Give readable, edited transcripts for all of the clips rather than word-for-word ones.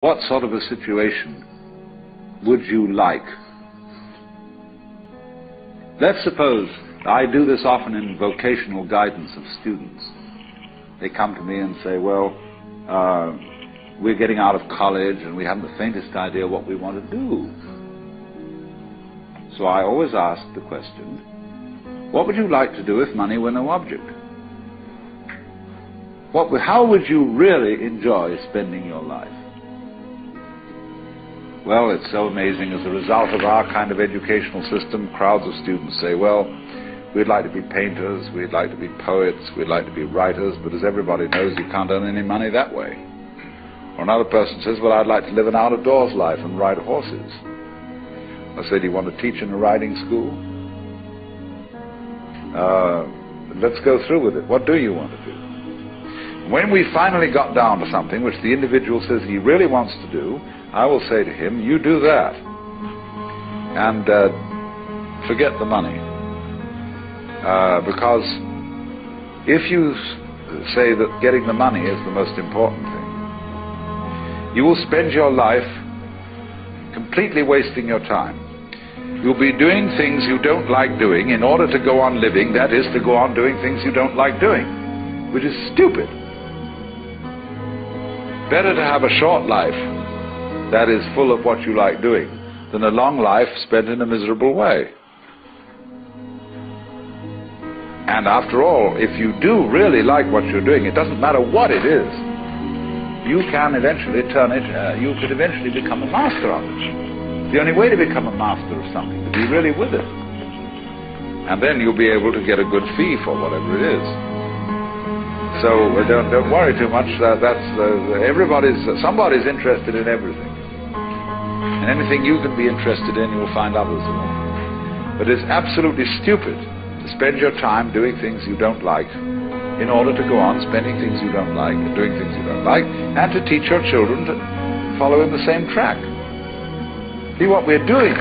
What sort of a situation would you like? Let's suppose, I do this often in vocational guidance of students. They come to me and say, well, we're getting out of college and we haven't the faintest idea what we want to do. So I always ask the question, what would you like to do if money were no object? How would you really enjoy spending your life? Well, it's so amazing. As a result of our kind of educational system, crowds of students say, well, we'd like to be painters, we'd like to be poets, we'd like to be writers, but as everybody knows, you can't earn any money that way. Or another person says, well, I'd like to live an out-of-doors life and ride horses. I say, do you want to teach in a riding school? Let's go through with it. What do you want to do? When we finally got down to something which the individual says he really wants to do, I will say to him, you do that, and forget the money. Because if you say that getting the money is the most important thing, you will spend your life completely wasting your time. You'll be doing things you don't like doing in order to go on living, that is, to go on doing things you don't like doing, which is stupid. Better to have a short life that is full of what you like doing than a long life spent in a miserable way. And after all, if you do really like what you're doing, it doesn't matter what it is, you can eventually turn it, you could eventually become a master of it. The only way to become a master of something is to be really with it. And then you'll be able to get a good fee for whatever it is. So don't worry too much. Somebody's interested in everything. And anything you can be interested in, you'll find others in. But it's absolutely stupid to spend your time doing things you don't like in order to go on spending things you don't like and doing things you don't like, and to teach your children to follow in the same track. See, what we're doing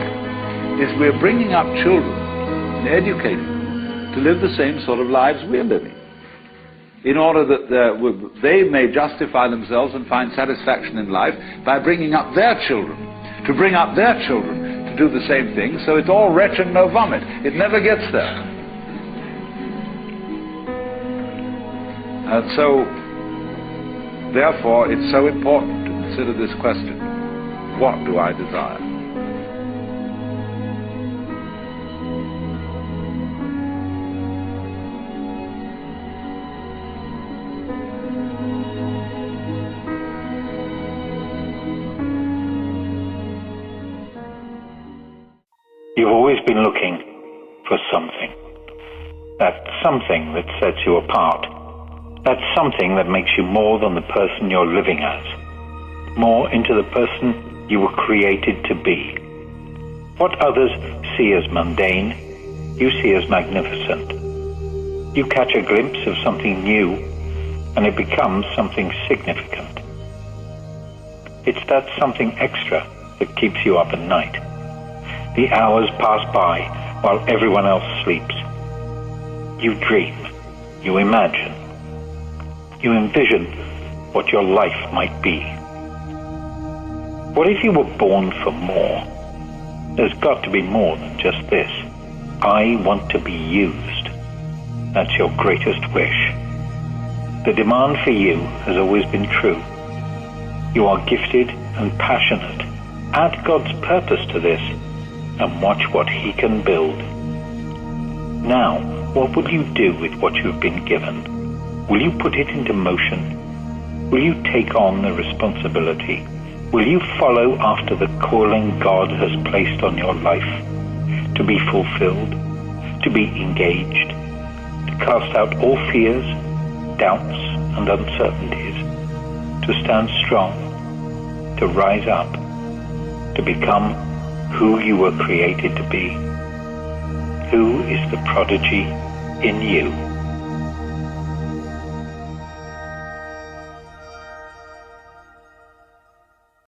is we're bringing up children and educating them to live the same sort of lives we're living, in order that they may justify themselves and find satisfaction in life by bringing up their children, to bring up their children to do the same thing, so it's all retch and no vomit. It never gets there. And so, therefore, it's so important to consider this question, what do I desire? You've always been looking for something. That something that sets you apart. That something that makes you more than the person you're living as. More into the person you were created to be. What others see as mundane, you see as magnificent. You catch a glimpse of something new, and it becomes something significant. It's that something extra that keeps you up at night. The hours pass by while everyone else sleeps. You dream, you imagine, you envision what your life might be. What if you were born for more? There's got to be more than just this. I want to be used. That's your greatest wish. The demand for you has always been true. You are gifted and passionate. Add God's purpose to this, and watch what He can build. Now, what will you do with what you've been given? Will you put it into motion? Will you take on the responsibility? Will you follow after the calling God has placed on your life? To be fulfilled, to be engaged, to cast out all fears, doubts, and uncertainties, to stand strong, to rise up, to become who you were created to be. Who is the prodigy in you?